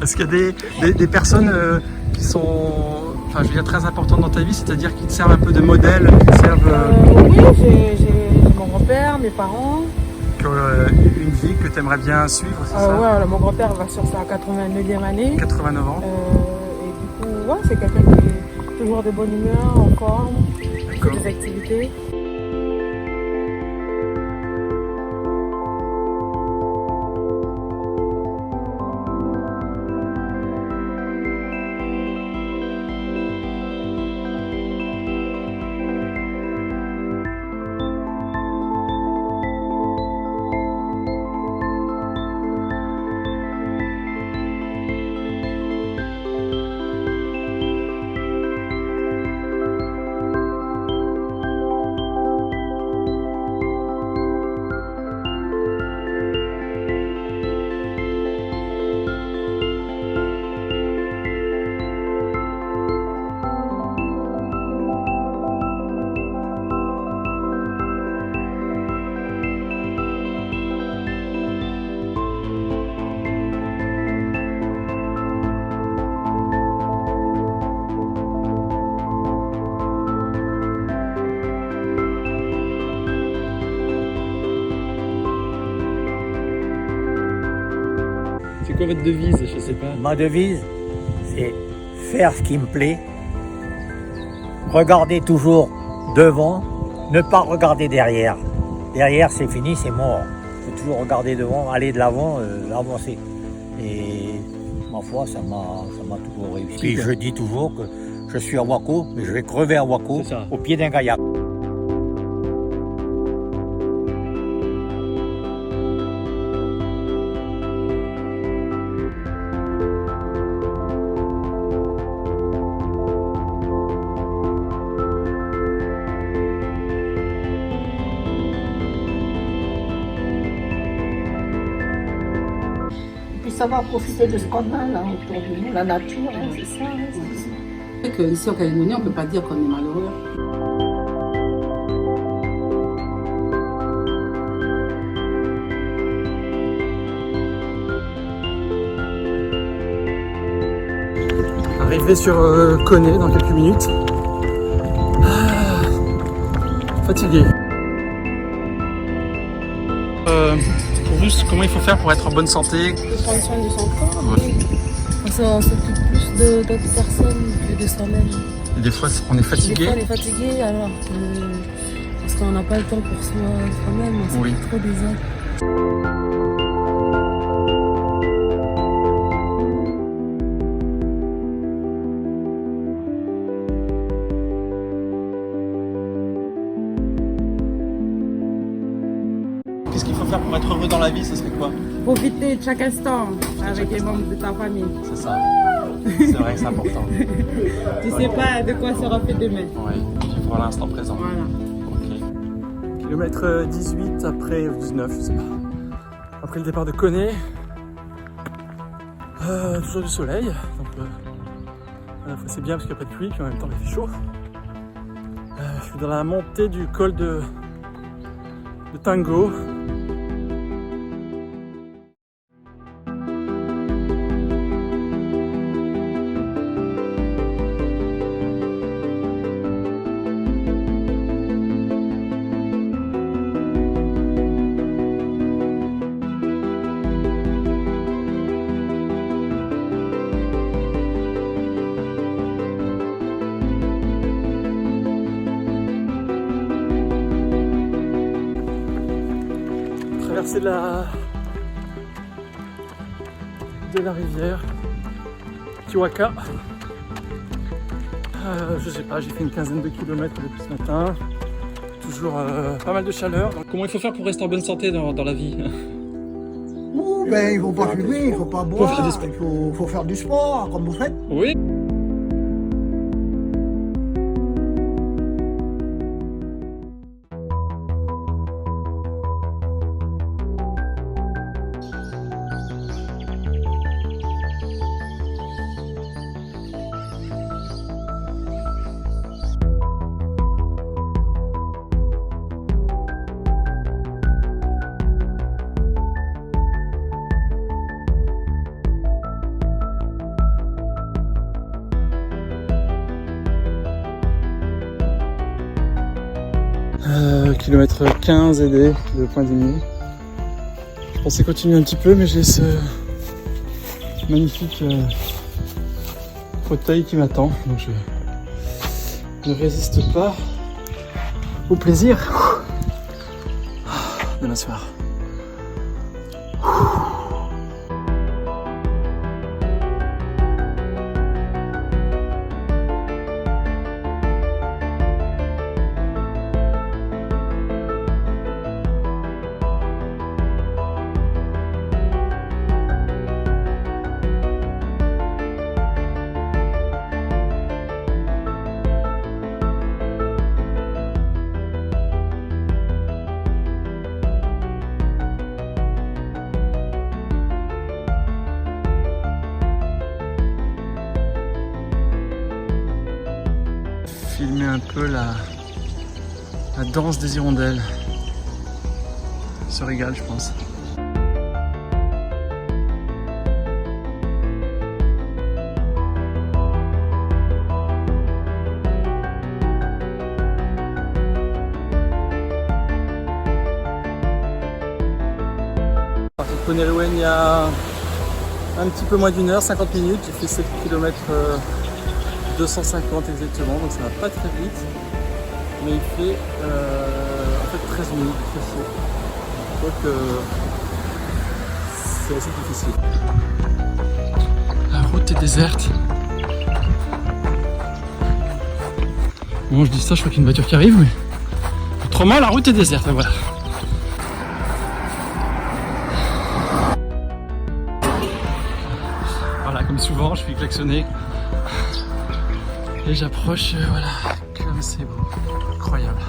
Parce qu'il y a des personnes qui sont, enfin, je veux dire, très importantes dans ta vie, c'est-à-dire qui te servent un peu de modèle, qui te servent... Oui, j'ai mon grand-père, mes parents. qui ont une vie que tu aimerais bien suivre, c'est ça? Ouais, mon grand-père va sur sa 89e année. 89 ans. Et du coup, ouais, c'est quelqu'un qui est toujours de bonne humeur, en forme, qui fait des activités. C'est quoi votre devise? Je sais pas. Ma devise, c'est faire ce qui me plaît, regarder toujours devant, ne pas regarder derrière. Derrière, c'est fini, c'est mort. Il faut toujours regarder devant, aller de l'avant, avancer. Et ma foi, ça m'a toujours réussi. Puis je dis toujours que je suis à Wako, mais je vais crever à Wako, au pied d'un kayak. Savoir profiter de ce qu'on a là autour de nous, la nature, hein, c'est ça. C'est vrai qu'ici en Calédonie, on ne peut pas dire qu'on est malheureux. Arrivé sur Koné dans quelques minutes. Fatigué. Pour juste comment il faut faire pour être en bonne santé. De prendre soin de son corps. On s'occupe plus d'autres personnes que de soi-même. Et des fois on est fatigué. Des fois on est fatigué alors parce qu'on n'a pas le temps pour soi-même, on s'occupe trop des autres. Qu'est-ce qu'il faut faire pour être heureux dans la vie? Ce serait quoi? Profiter de chaque instant avec les membres de ta famille. C'est ça. C'est vrai que c'est important. Tu sais pas de quoi sera fait demain. Oui, vivre l'instant présent. Voilà. Ok. Kilomètre 18 après, 19, je sais pas. Après le départ de Koné. Toujours du soleil. Donc, à la fois c'est bien parce qu'il n'y a pas de pluie, puis en même temps il fait chaud. Je suis dans la montée du col de Tango. Traverser de la rivière Kiwaka. Je sais pas, j'ai fait une quinzaine de kilomètres depuis ce matin. Toujours pas mal de chaleur. Donc, comment il faut faire pour rester en bonne santé dans la vie? Ben, il ne faut pas fumer, il ne faut pas boire, il faut faire du sport, comme vous faites. Oui. kilomètre 15 et des Point d'Igny. Je pensais continuer un petit peu, mais j'ai ce magnifique fauteuil qui m'attend, donc je ne résiste pas au plaisir de m'asseoir. Filmer un peu la danse des hirondelles. Ils se régale, je pense. J'ai quitté Neriwen il y a un petit peu moins d'une heure, 50 minutes. J'ai fait 7 km 250 exactement, donc ça va pas très vite, mais il fait en fait 13 minutes, très chaud. Donc c'est assez difficile. La route est déserte. Bon, je dis ça, je crois qu'il y a une voiture qui arrive, mais autrement la route est déserte, voilà. Voilà, comme souvent, je suis klaxonné. Et j'approche, voilà, comme c'est beau, incroyable.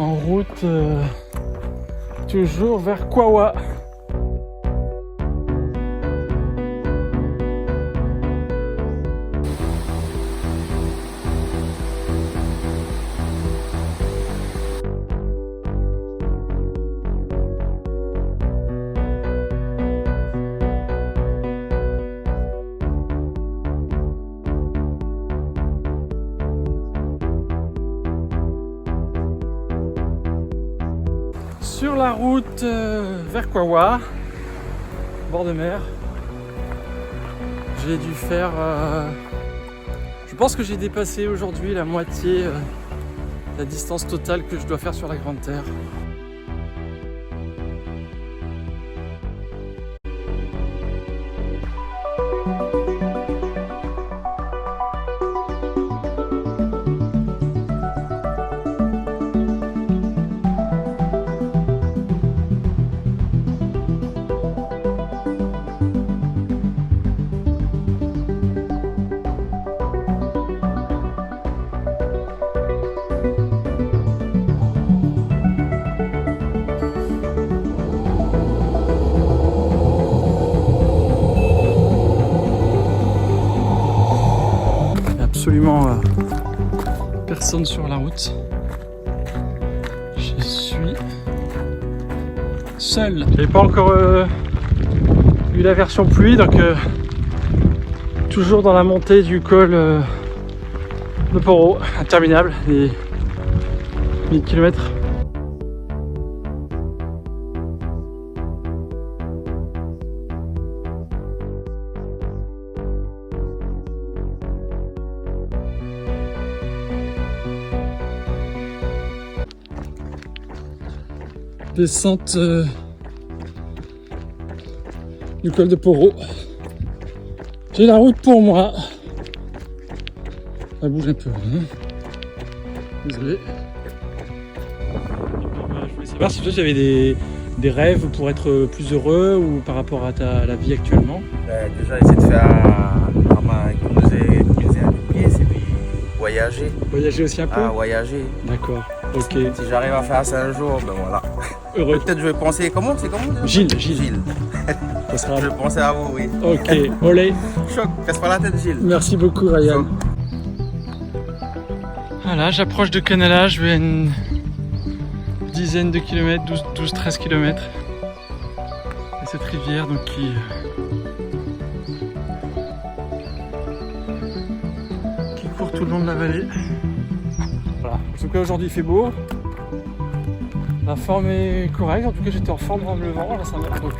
En route, toujours vers Kawa. Sur la route vers Kawa, bord de mer, j'ai dû faire, je pense que j'ai dépassé aujourd'hui la moitié de la distance totale que je dois faire sur la Grande Terre. Absolument personne sur la route. Je suis seul. J'avais pas encore eu la version pluie, donc toujours dans la montée du col de Poro, interminable, des 1000 km. Descente du col de Poro. J'ai la route pour moi. Ça bouge un peu. Hein. Désolé. Je voulais savoir si toi tu avais des rêves pour être plus heureux ou par rapport à la vie actuellement. Déjà essayer de faire vraiment économiser un peu de pièces et puis voyager. Voyager aussi un peu. Ah, voyager. D'accord. Ok, Si j'arrive à faire ça un jour, ben voilà. heureux. Peut-être je vais penser. Comment c'est comment déjà Gilles. Gilles. Ça sera... Je vais penser à vous, oui. Ok, olé. Choc, casse pas la tête, Gilles. Merci beaucoup, Ryan. Voilà, j'approche de Canala, je vais à une dizaine de kilomètres, 12-13 kilomètres. Et cette rivière donc qui court tout le long de la vallée. Voilà, en tout cas aujourd'hui il fait beau. La forme est correcte, en tout cas j'étais en forme avant le vent, là ça monte donc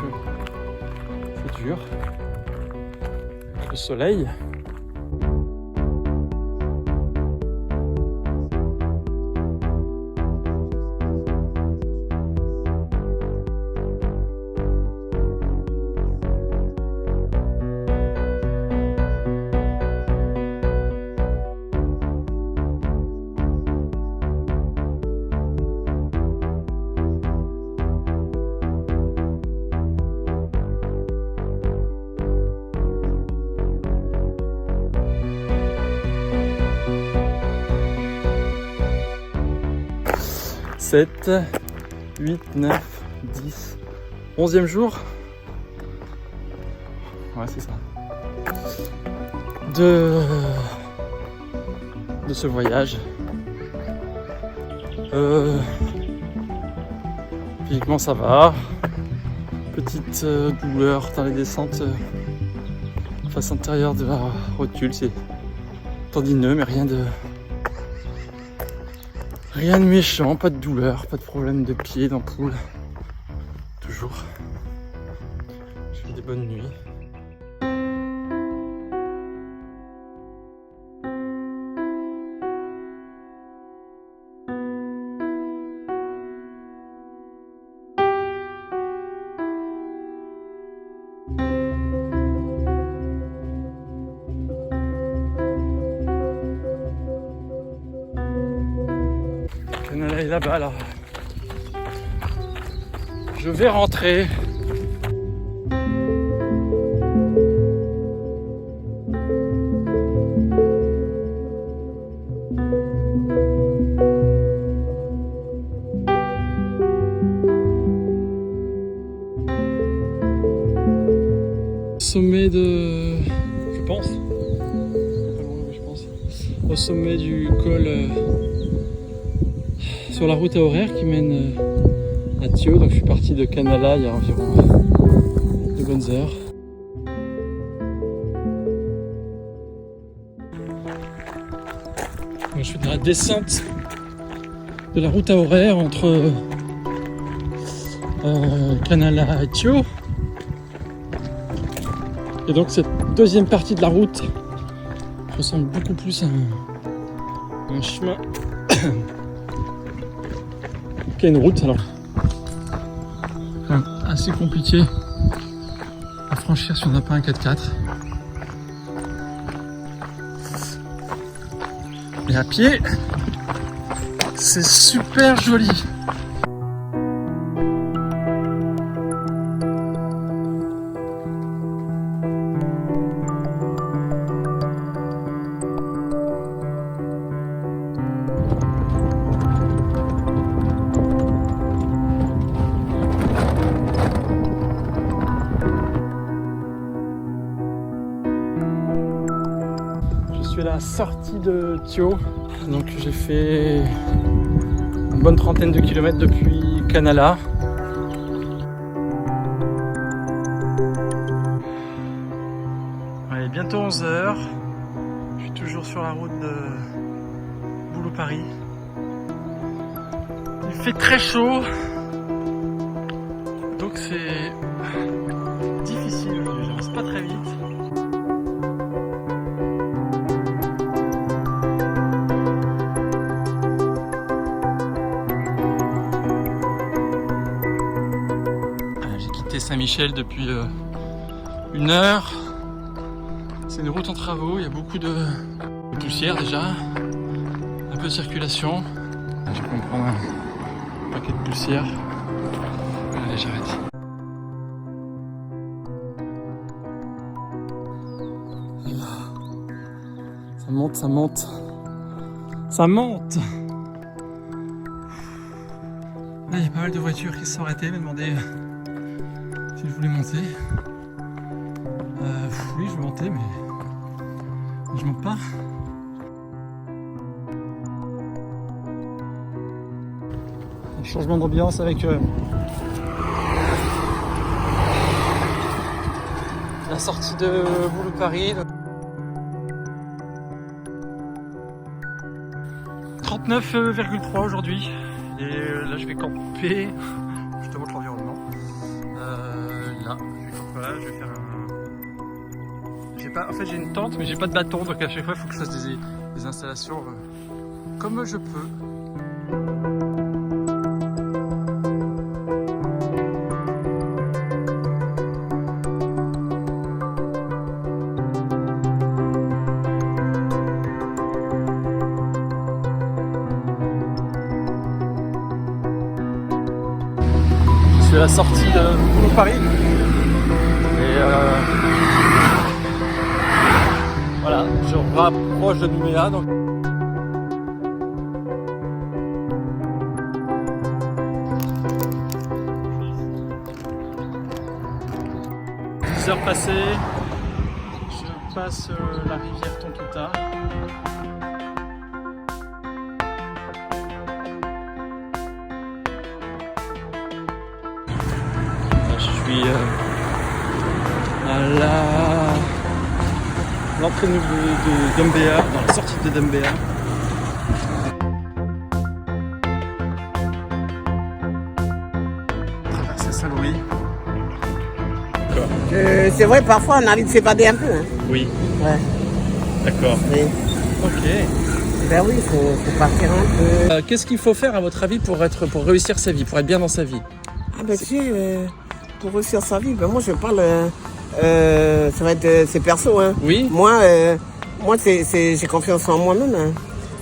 c'est dur. Le soleil. « 7, 8, 9, 10, 11e jour. Ouais, c'est ça. De ce voyage. Physiquement, ça va. Petite douleur dans les descentes face antérieure de la rotule. C'est tendineux, mais rien de méchant, pas de douleur, pas de problème de pied, d'ampoule. Toujours. Je fais des bonnes nuits. Canala est là-bas, alors je vais rentrer. Sommet de... je pense. Au sommet du col... sur la route à horaire qui mène à Thio, donc je suis parti de Canala il y a environ 2 bonnes heures. Donc, je suis dans la descente de la route à horaire entre Canala et Thio. Et donc cette deuxième partie de la route ressemble beaucoup plus à un chemin qu'à une route, alors assez compliqué à franchir si on n'a pas un 4x4. Et à pied, c'est super joli. Je suis à la sortie de Thio, donc j'ai fait une bonne trentaine de kilomètres depuis Canala. Allez, bientôt 11h, je suis toujours sur la route de Boulou-Paris. Il fait très chaud, donc c'est difficile aujourd'hui, j'avance pas très vite. Saint-Michel depuis 1 heure. C'est une route en travaux, il y a beaucoup de poussière déjà, un peu de circulation. Je vais prendre un paquet de poussière. Allez, j'arrête. Ça monte, ça monte. Ça monte. Là, il y a pas mal de voitures qui se sont arrêtées, me demandaient si je voulais monter. Oui, je veux monter, mais je monte pas. Un changement d'ambiance avec la sortie de Boulou Paris. 39,3 aujourd'hui. Et là, je vais camper. Je te montre l'environnement. Là, je vais faire un. En fait, j'ai une tente, mais j'ai pas de bâton, donc à chaque fois, il faut que je fasse des installations comme je peux. Je suis à la sortie de Boulou Paris. Et voilà, je rapproche de Nouméa. Donc... 10 heures passées, je passe la rivière Tontouta. Je suis à l'entrée de Dembéa, dans la sortie de Dembéa. Traverser Saint-Louis. C'est vrai, parfois on a envie de s'évader un peu. Hein. Oui. Ouais. D'accord. Oui. Ok. Ben oui, il faut partir un peu. Qu'est-ce qu'il faut faire à votre avis pour réussir sa vie, pour être bien dans sa vie? Ah ben tu sais, pour réussir sa vie, ben moi je parle, ça va être, c'est perso. Hein. Oui. Moi j'ai confiance en moi-même. Hein.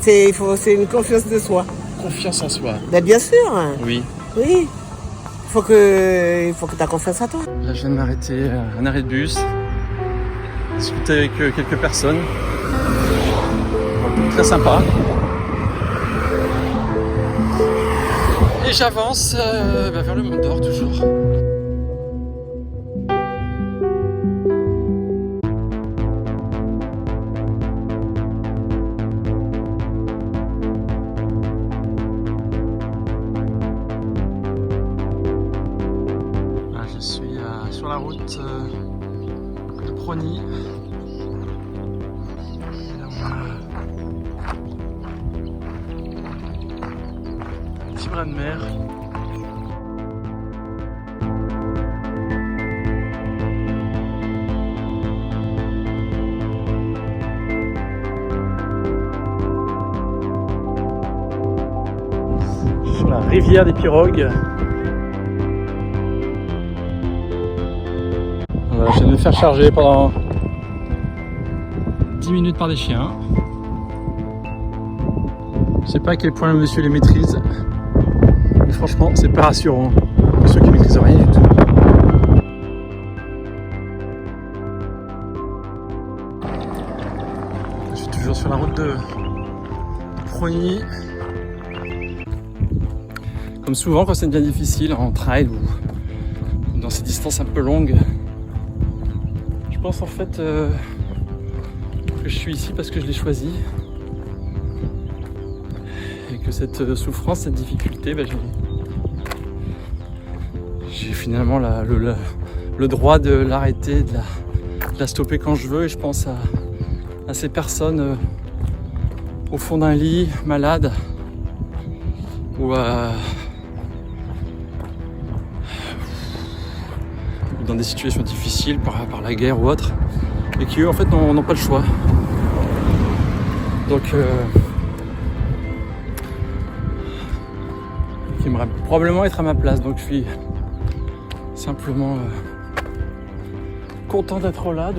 C'est une confiance de soi. Confiance en soi. Ben bien sûr. Hein. Oui. Oui. Il faut que tu aies confiance à toi. Là, je viens de m'arrêter à un arrêt de bus, discuter avec quelques personnes. Très sympa. Et j'avance vers le Mont d'Or toujours. Je suis sur la route de Prony. Et là, on a un petit bras de mer. Sur la rivière des Pirogues. Voilà, je viens de me faire charger pendant 10 minutes par des chiens. Je sais pas à quel point le monsieur les maîtrise, mais franchement c'est pas rassurant pour ceux qui maîtrisent rien du tout. Je suis toujours sur la route de Prony. Comme souvent quand c'est bien difficile en trail ou dans ces distances un peu longues, je pense en fait que je suis ici parce que je l'ai choisi et que cette souffrance, cette difficulté, j'ai finalement le droit de l'arrêter, de la stopper quand je veux. Et je pense à ces personnes au fond d'un lit, malades, ou dans des situations difficiles par la guerre ou autre, et qui eux en fait n'ont pas le choix. Donc qui aimeraient probablement être à ma place. Donc je suis simplement content d'être là.